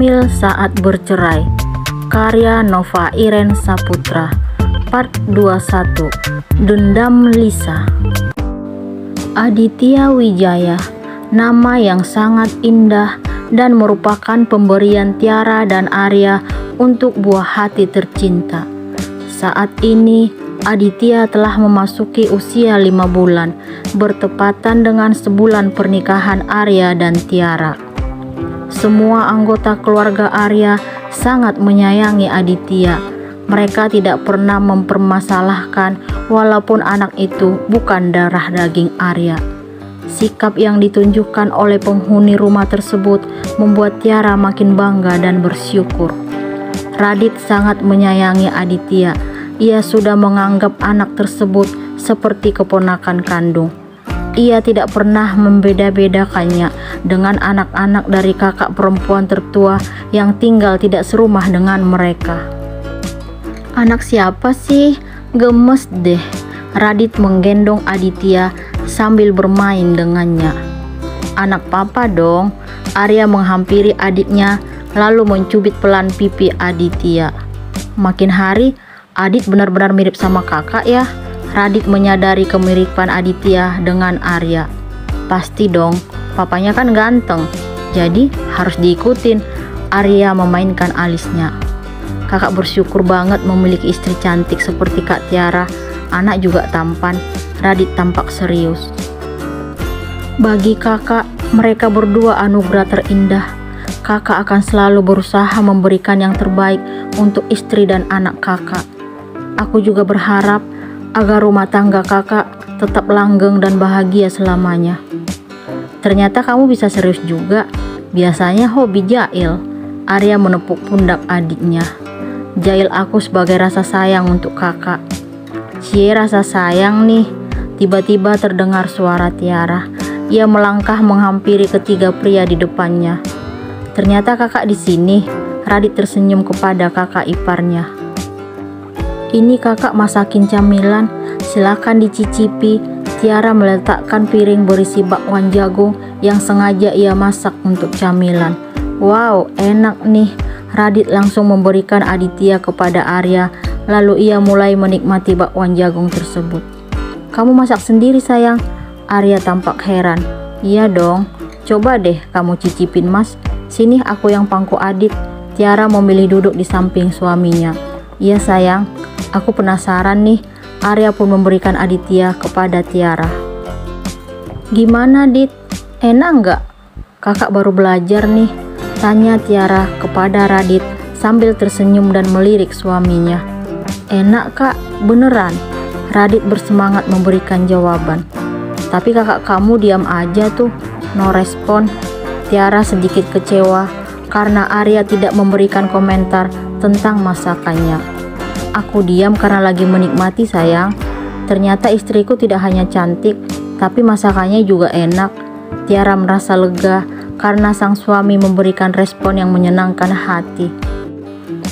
Hamil Saat Bercerai, karya Nova Iren Saputra, part 21, Dendam Lisa. Aditya Wijaya, nama yang sangat indah dan merupakan pemberian Tiara dan Arya untuk buah hati tercinta. Saat ini Aditya telah memasuki usia 5 bulan, bertepatan dengan sebulan pernikahan Arya dan Tiara. Semua anggota keluarga Arya sangat menyayangi Aditya. Mereka tidak pernah mempermasalahkan walaupun anak itu bukan darah daging Arya. Sikap yang ditunjukkan oleh penghuni rumah tersebut membuat Tiara makin bangga dan bersyukur. Radit sangat menyayangi Aditya. Ia sudah menganggap anak tersebut seperti keponakan kandung. Ia tidak pernah membeda-bedakannya dengan anak-anak dari kakak perempuan tertua yang tinggal tidak serumah dengan mereka. Anak siapa sih? Gemes deh. Radit menggendong Aditya sambil bermain dengannya. Anak papa dong. Arya menghampiri adiknya lalu mencubit pelan pipi Aditya. Makin hari Adit benar-benar mirip sama kakak ya. Radit menyadari kemiripan Aditya dengan Arya. Pasti dong, papanya kan ganteng, jadi harus diikutin. Arya memainkan alisnya. Kakak bersyukur banget memiliki istri cantik seperti Kak Tiara. Anak juga tampan. Radit tampak serius. Bagi kakak, mereka berdua anugerah terindah. Kakak akan selalu berusaha memberikan yang terbaik untuk istri dan anak kakak. Aku juga berharap agar rumah tangga kakak tetap langgeng dan bahagia selamanya. Ternyata kamu bisa serius juga. Biasanya hobi jail. Arya menepuk pundak adiknya. Jail aku sebagai rasa sayang untuk kakak. Cie, rasa sayang nih. Tiba-tiba terdengar suara Tiara. Ia melangkah menghampiri ketiga pria di depannya. Ternyata kakak di sini. Radit tersenyum kepada kakak iparnya. Ini kakak masakin camilan, silakan dicicipi. Tiara meletakkan piring berisi bakwan jagung yang sengaja ia masak untuk camilan. Wow, enak nih. Radit langsung memberikan Aditya kepada Arya, lalu ia mulai menikmati bakwan jagung tersebut. Kamu masak sendiri sayang? Arya tampak heran. Iya dong, coba deh kamu cicipin mas. Sini aku yang pangku Adit. Tiara memilih duduk di samping suaminya. Iya sayang, aku penasaran nih. Arya pun memberikan Aditya kepada Tiara. Gimana Dit? Enak nggak? Kakak baru belajar nih, tanya Tiara kepada Radit sambil tersenyum dan melirik suaminya. Enak kak, beneran? Radit bersemangat memberikan jawaban. Tapi kakak kamu diam aja tuh, no respon. Tiara sedikit kecewa karena Arya tidak memberikan komentar tentang masakannya. Aku diam karena lagi menikmati sayang. Ternyata istriku tidak hanya cantik, tapi masakannya juga enak. Tiara merasa lega karena sang suami memberikan respon yang menyenangkan hati.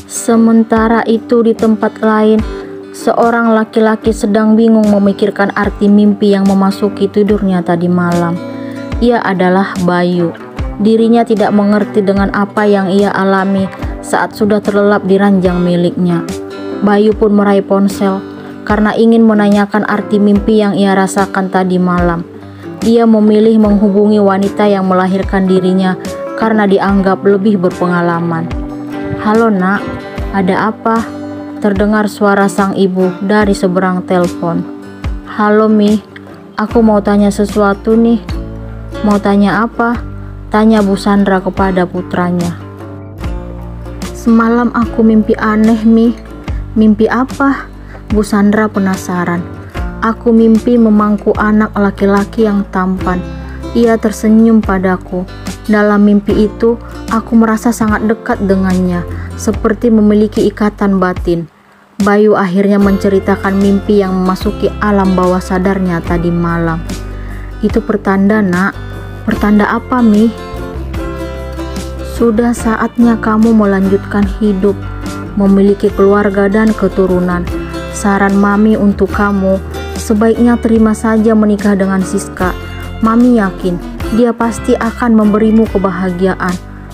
Sementara itu di tempat lain, seorang laki-laki sedang bingung memikirkan arti mimpi yang memasuki tidurnya tadi malam. Ia adalah Bayu. Dirinya tidak mengerti dengan apa yang ia alami saat sudah terlelap di ranjang miliknya. Bayu pun meraih ponsel karena ingin menanyakan arti mimpi yang ia rasakan tadi malam. Ia memilih menghubungi wanita yang melahirkan dirinya karena dianggap lebih berpengalaman. Halo nak, ada apa? Terdengar suara sang ibu dari seberang telepon. Halo Mi, aku mau tanya sesuatu nih. Mau tanya apa? Tanya Bu Sandra kepada putranya. Semalam aku mimpi aneh Mi. Mimpi apa? Bu Sandra penasaran. Aku mimpi memangku anak laki-laki yang tampan. Ia tersenyum padaku. Dalam mimpi itu, aku merasa sangat dekat dengannya, seperti memiliki ikatan batin. Bayu akhirnya menceritakan mimpi yang memasuki alam bawah sadarnya tadi malam. Itu pertanda nak. Pertanda apa Mi? Sudah saatnya kamu melanjutkan hidup, memiliki keluarga dan keturunan. Saran Mami untuk kamu, sebaiknya terima saja menikah dengan Siska. Mami yakin dia pasti akan memberimu kebahagiaan.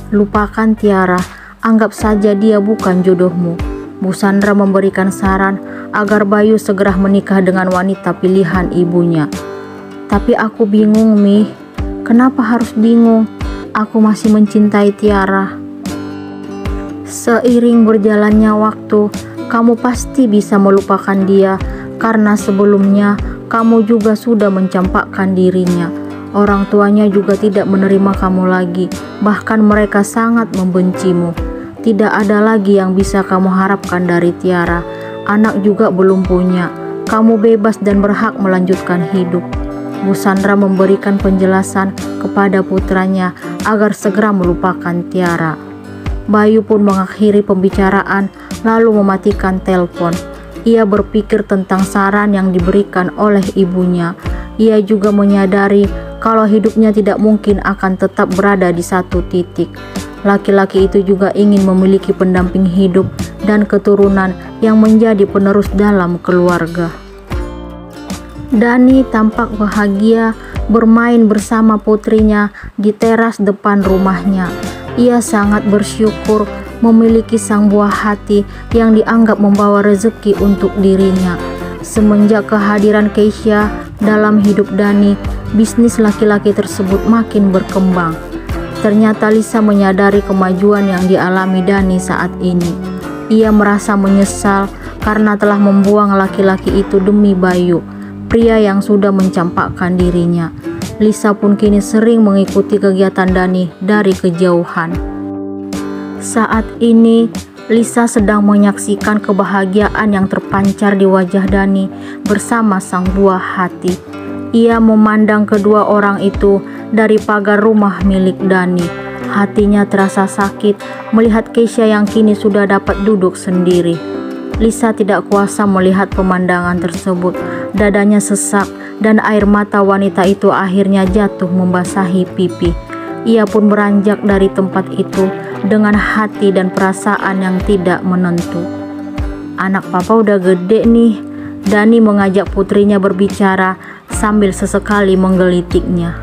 Lupakan Tiara, anggap saja dia bukan jodohmu. Bu Sandra memberikan saran agar Bayu segera menikah dengan wanita pilihan ibunya. Tapi aku bingung, Mi. Kenapa harus bingung? Aku masih mencintai Tiara. Seiring berjalannya waktu, kamu pasti bisa melupakan dia karena sebelumnya kamu juga sudah mencampakkan dirinya. Orang tuanya juga tidak menerima kamu lagi, bahkan mereka sangat membencimu. Tidak ada lagi yang bisa kamu harapkan dari Tiara. Anak juga belum punya. Kamu bebas dan berhak melanjutkan hidup. Bu Sandra memberikan penjelasan kepada putranya agar segera melupakan Tiara. Bayu pun mengakhiri pembicaraan lalu mematikan telepon. Ia berpikir tentang saran yang diberikan oleh ibunya. Ia juga menyadari kalau hidupnya tidak mungkin akan tetap berada di satu titik. Laki-laki itu juga ingin memiliki pendamping hidup dan keturunan yang menjadi penerus dalam keluarga. Dani tampak bahagia bermain bersama putrinya di teras depan rumahnya. Ia sangat bersyukur memiliki sang buah hati yang dianggap membawa rezeki untuk dirinya. Semenjak kehadiran Keisha dalam hidup Dani, bisnis laki-laki tersebut makin berkembang. Ternyata Lisa menyadari kemajuan yang dialami Dani saat ini. Ia merasa menyesal karena telah membuang laki-laki itu demi Bayu, pria yang sudah mencampakkan dirinya. Lisa pun kini sering mengikuti kegiatan Dani dari kejauhan. Saat ini, Lisa sedang menyaksikan kebahagiaan yang terpancar di wajah Dani bersama sang buah hati. Ia memandang kedua orang itu dari pagar rumah milik Dani. Hatinya terasa sakit melihat Keisha yang kini sudah dapat duduk sendiri. Lisa tidak kuasa melihat pemandangan tersebut. Dadanya sesak dan air mata wanita itu akhirnya jatuh membasahi pipi. Ia pun beranjak dari tempat itu dengan hati dan perasaan yang tidak menentu. Anak papa udah gede nih. Dani mengajak putrinya berbicara sambil sesekali menggelitiknya.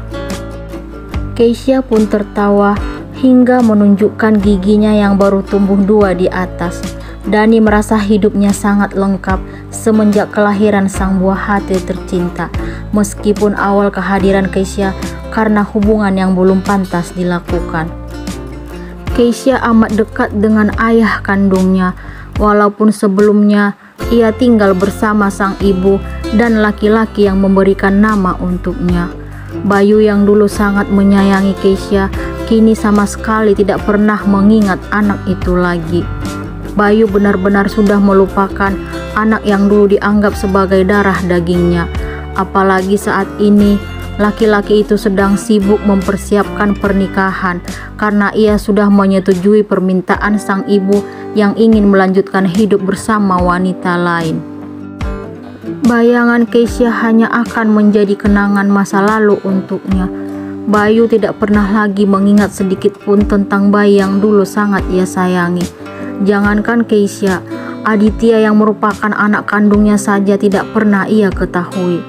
Keisha pun tertawa hingga menunjukkan giginya yang baru tumbuh 2 di atas. Dani merasa hidupnya sangat lengkap semenjak kelahiran sang buah hati tercinta, meskipun awal kehadiran Keisha karena hubungan yang belum pantas dilakukan. Keisha amat dekat dengan ayah kandungnya, walaupun sebelumnya ia tinggal bersama sang ibu dan laki-laki yang memberikan nama untuknya. Bayu yang dulu sangat menyayangi Keisha, kini sama sekali tidak pernah mengingat anak itu lagi. Bayu benar-benar sudah melupakan anak yang dulu dianggap sebagai darah dagingnya. Apalagi saat ini, laki-laki itu sedang sibuk mempersiapkan pernikahan karena ia sudah menyetujui permintaan sang ibu yang ingin melanjutkan hidup bersama wanita lain. Bayangan Keisha hanya akan menjadi kenangan masa lalu untuknya. Bayu tidak pernah lagi mengingat sedikit pun tentang bayi yang dulu sangat ia sayangi. Jangankan Keisha, Aditya yang merupakan anak kandungnya saja tidak pernah ia ketahui.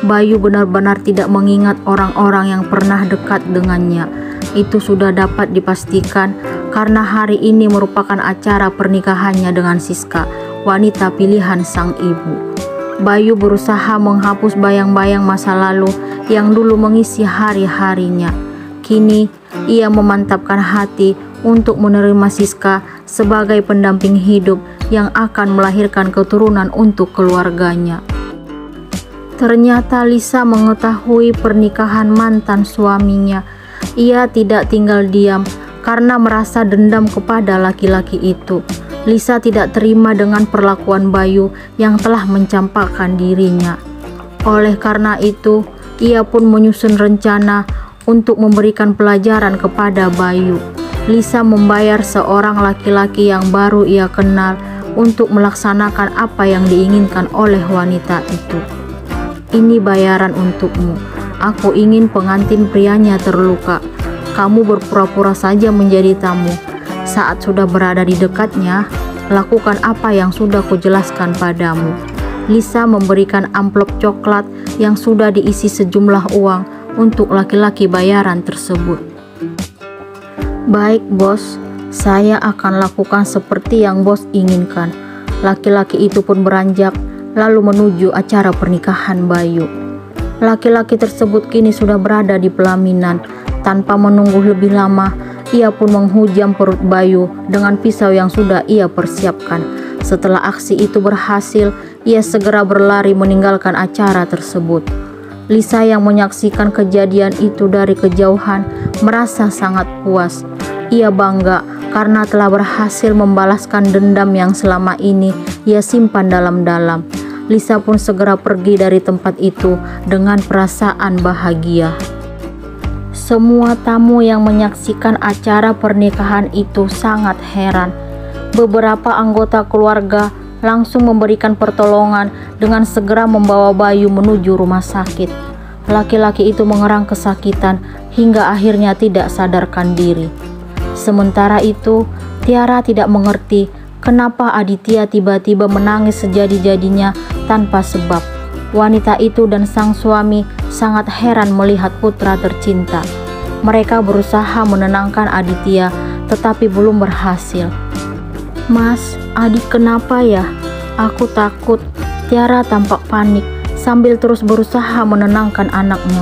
Bayu benar-benar tidak mengingat orang-orang yang pernah dekat dengannya. Itu sudah dapat dipastikan karena hari ini merupakan acara pernikahannya dengan Siska, wanita pilihan sang ibu. Bayu berusaha menghapus bayang-bayang masa lalu yang dulu mengisi hari-harinya. Kini ia memantapkan hati untuk menerima Siska sebagai pendamping hidup yang akan melahirkan keturunan untuk keluarganya. Ternyata Lisa mengetahui pernikahan mantan suaminya. Ia tidak tinggal diam karena merasa dendam kepada laki-laki itu. Lisa tidak terima dengan perlakuan Bayu yang telah mencampakkan dirinya. Oleh karena itu, ia pun menyusun rencana untuk memberikan pelajaran kepada Bayu. Lisa membayar seorang laki-laki yang baru ia kenal untuk melaksanakan apa yang diinginkan oleh wanita itu. Ini bayaran untukmu. Aku ingin pengantin prianya terluka. Kamu berpura-pura saja menjadi tamu. Saat sudah berada di dekatnya, lakukan apa yang sudah kujelaskan padamu. Lisa memberikan amplop coklat yang sudah diisi sejumlah uang untuk laki-laki bayaran tersebut. Baik bos, saya akan lakukan seperti yang bos inginkan. Laki-laki itu pun beranjak lalu menuju acara pernikahan Bayu. Laki-laki tersebut kini sudah berada di pelaminan. Tanpa menunggu lebih lama, ia pun menghujam perut Bayu dengan pisau yang sudah ia persiapkan. Setelah aksi itu berhasil, ia segera berlari meninggalkan acara tersebut. Lisa yang menyaksikan kejadian itu dari kejauhan merasa sangat puas. Ia bangga karena telah berhasil membalaskan dendam yang selama ini ia simpan dalam-dalam. Lisa pun segera pergi dari tempat itu dengan perasaan bahagia. Semua tamu yang menyaksikan acara pernikahan itu sangat heran. Beberapa anggota keluarga langsung memberikan pertolongan dengan segera membawa Bayu menuju rumah sakit. Laki-laki itu mengerang kesakitan hingga akhirnya tidak sadarkan diri. Sementara itu, Tiara tidak mengerti kenapa Aditya tiba-tiba menangis sejadi-jadinya tanpa sebab. Wanita itu dan sang suami sangat heran melihat putra tercinta. Mereka berusaha menenangkan Aditya, tetapi belum berhasil. "Mas, adik kenapa ya? Aku takut." Tiara tampak panik sambil terus berusaha menenangkan anaknya.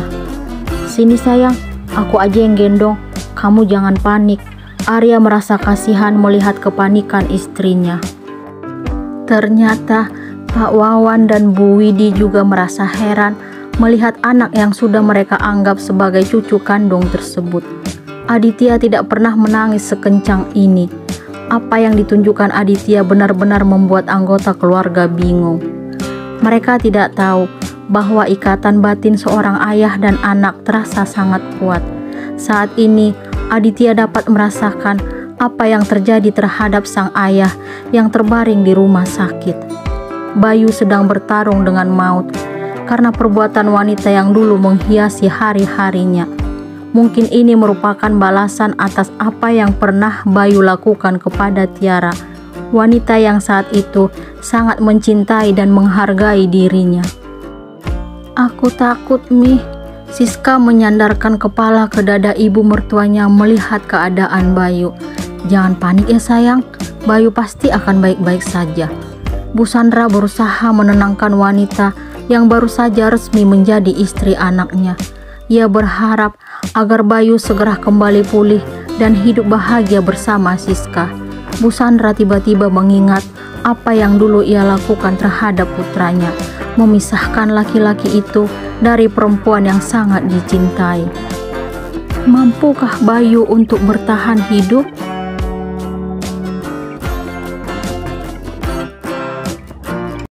"Sini sayang, aku aja yang gendong. Kamu jangan panik." Arya merasa kasihan melihat kepanikan istrinya. Ternyata Pak Wawan dan Bu Widi juga merasa heran melihat anak yang sudah mereka anggap sebagai cucu kandung tersebut. Aditya tidak pernah menangis sekencang ini. Apa yang ditunjukkan Aditya benar-benar membuat anggota keluarga bingung. Mereka tidak tahu bahwa ikatan batin seorang ayah dan anak terasa sangat kuat. Saat ini Aditya dapat merasakan apa yang terjadi terhadap sang ayah yang terbaring di rumah sakit. Bayu sedang bertarung dengan maut karena perbuatan wanita yang dulu menghiasi hari-harinya. Mungkin ini merupakan balasan atas apa yang pernah Bayu lakukan kepada Tiara, wanita yang saat itu sangat mencintai dan menghargai dirinya. "Aku takut, Mi." Siska menyandarkan kepala ke dada ibu mertuanya melihat keadaan Bayu. "Jangan panik ya sayang, Bayu pasti akan baik-baik saja." Bu Sandra berusaha menenangkan wanita yang baru saja resmi menjadi istri anaknya. Ia berharap agar Bayu segera kembali pulih dan hidup bahagia bersama Siska. Bu Sandra tiba-tiba mengingat apa yang dulu ia lakukan terhadap putranya, memisahkan laki-laki itu dari perempuan yang sangat dicintai. Mampukah Bayu untuk bertahan hidup?